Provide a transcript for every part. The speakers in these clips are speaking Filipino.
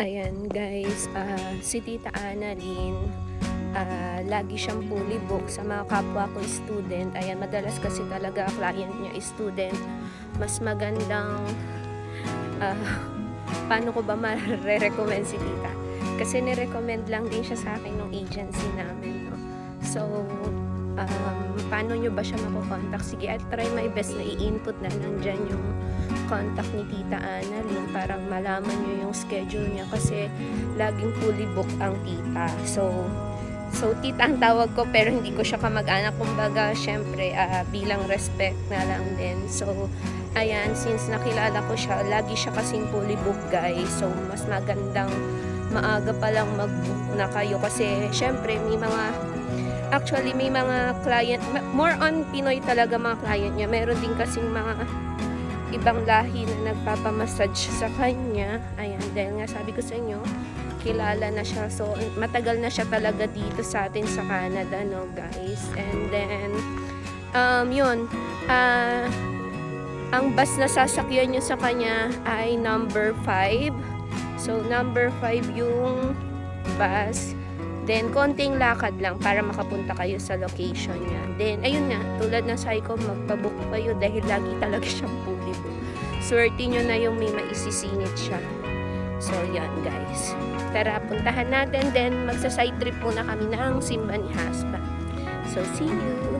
Ayan guys, si Tita Annalyn, lagi siyang fully booked sa mga kapwa ko student. Ayan, madalas kasi talaga client niya is student. Mas magandang, paano ko ba ma-recommend si Tita? Kasi nirecommend lang din siya sa akin ng agency namin, no? So, paano nyo ba siya makukontak? Sige, I'll try my best na i-input na lang dyan yung contact ni Tita Annalyn para malaman nyo yung schedule niya kasi laging fully booked ang tita. So tita ang tawag ko pero hindi ko siya kamag-anak. Kumbaga, syempre, bilang respect na lang din. So, ayan, since nakilala ko siya, lagi siya kasing fully booked guys. So, mas magandang maaga pa lang mag-book na kayo kasi syempre may mga client, more on Pinoy talaga mga client niya. Meron din kasing mga ibang lahi na nagpapamassage sa kanya. Ayan, dahil nga sabi ko sa inyo, kilala na siya. So, matagal na siya talaga dito sa atin sa Canada, no guys. And then, yun, ang bus na sasakyan nyo sa kanya ay number 5. So, number 5 yung bus. Then, konting lakad lang para makapunta kayo sa location niya. Then, ayun nga, tulad ng sabi ko, magpabook kayo dahil lagi talaga siyang fully book. Swerte nyo na yung may maisisingit siya. So, yan guys. Tara, puntahan natin. Then, magsa-side trip muna kami ng simba ni husband. So, see you!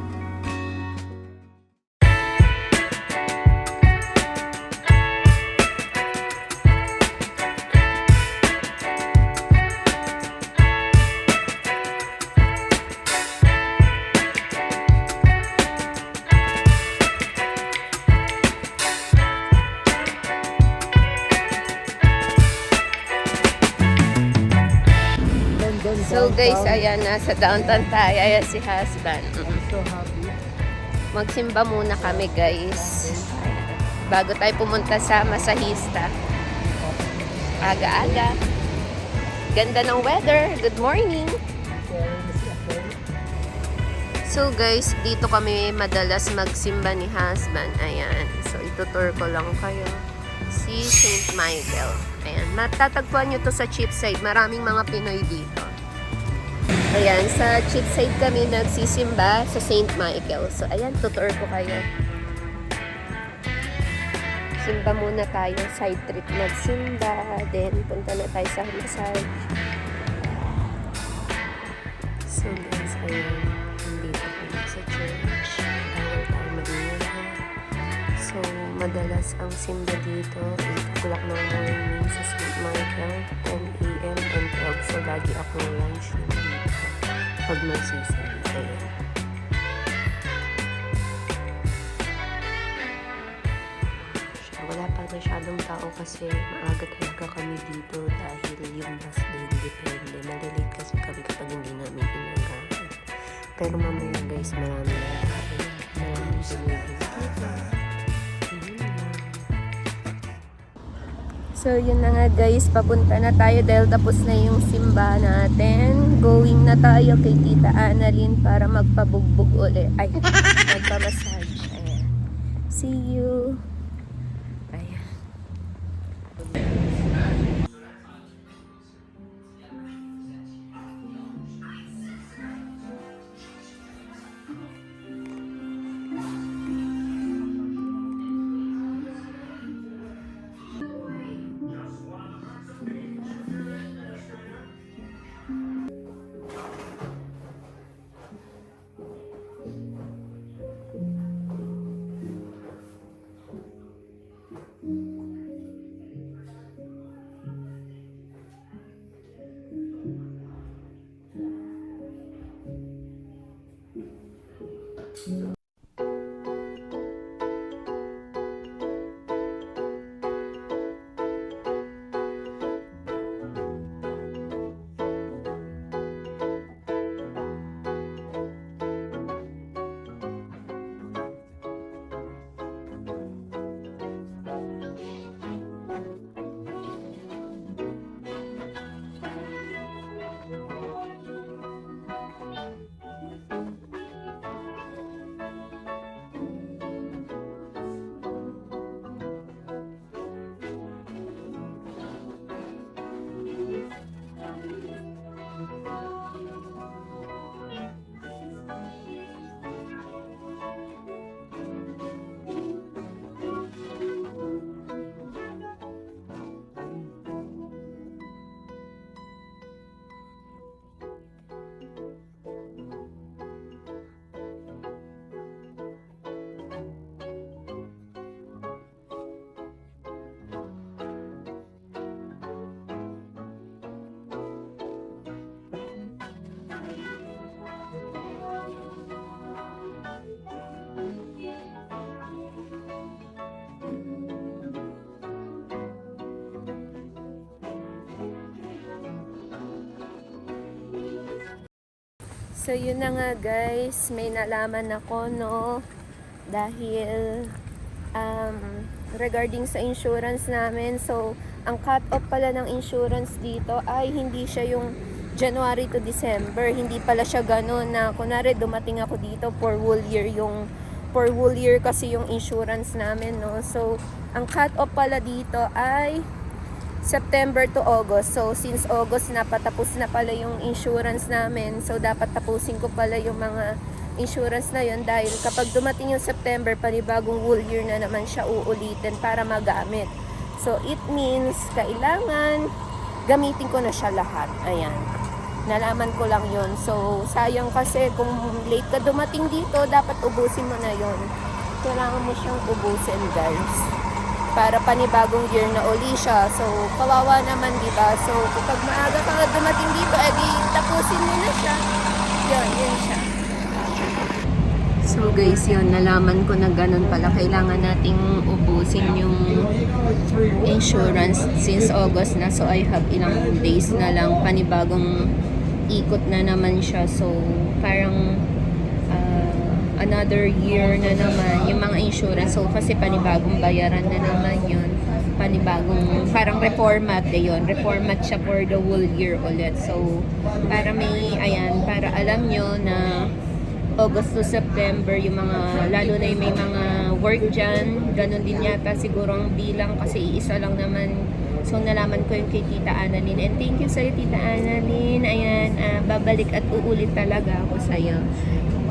So guys, ayan, nasa downtown tayo. Ayan si husband. So happy. Magsimba muna kami guys. Bago tayo pumunta sa masahista. Aga-aga. Ganda ng weather. Good morning. So guys, dito kami madalas magsimba ni husband. Ayan. So itutour ko lang kayo. Si St. Michael. Ayan. Matatagpuan nyo to sa Cheapside. Maraming mga Pinoy dito. Ayan, sa Cheapside kami nagsisimba sa St. Michael. So, ayan, tutor ko kayo. Simba muna tayo, side trip magsimba. Then, punta na tayo sa massage. So, guys, ayan, nandito kami sa church. Bawal tayo mag-iwan. So, madalas ang simba dito, 8 o'clock ng morning sa St. Michael, 10 a.m. and 12. So, lagi akong lunch dito pag magsisimba. Wala pa masyadong tao kasi maaga talaga kami dito dahil yung bus din depende. Malilate kasi kami kapag hindi namin inagahan. Pero mamaya guys, marami na tayo. Marami sila dito. So, yun na nga guys, papunta na tayo dahil tapos na yung simba natin. Going na tayo kay Tita Annalyn para magpabugbog ulit. Ay, magpamassage. Ayan. See you. Ayan. So yun na nga guys, may nalaman ako no, dahil regarding sa insurance namin. So ang cut off pala ng insurance dito ay hindi siya yung January to December, hindi pala siya ganun na kunwari dumating ako dito for whole year, yung for whole year kasi yung insurance namin no. So ang cut off pala dito ay September to August. So, since August na patapos na pala yung insurance namin. So, dapat tapusin ko pala yung mga insurance na yun dahil kapag dumating yung September, panibagong whole year na naman siya uulitin para magamit. So, it means kailangan gamitin ko na siya lahat. Ayan. Nalaman ko lang yun. So, sayang kasi kung late ka dumating dito, dapat ubusin mo na yun. Kailangan mo siyang ubusin, guys, para panibagong year na uli siya. So, kawawa naman, diba? So, kapag maaga ka dumating dito, edi tapusin mo na siya. Yun siya. So, guys, yun, nalaman ko na ganun pala. Kailangan nating ubusin yung insurance since August na. So, I have ilang days na lang. Panibagong ikot na naman siya. So, parang another year na naman yung mga insurance. So, kasi panibagong bayaran na naman yun. Panibagong, parang reformat yun. Reformat siya for the whole year ulit. So, para may, ayan, para alam nyo na August to September, yung mga, lalo na yung may mga work dyan, ganun din yata siguro ang bilang kasi iisa lang naman. So, nalaman ko yung kay Tita Annalyn. And thank you sa'yo, Tita Annalyn. Ayan, babalik at uulit talaga ako sa'yo.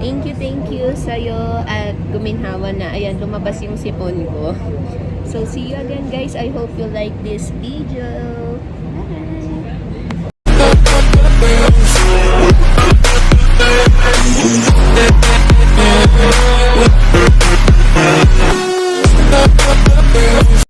Thank you sa'yo at guminhawa na. Ayan, lumabas yung sipon ko. So, see you again guys. I hope you like this video. Bye!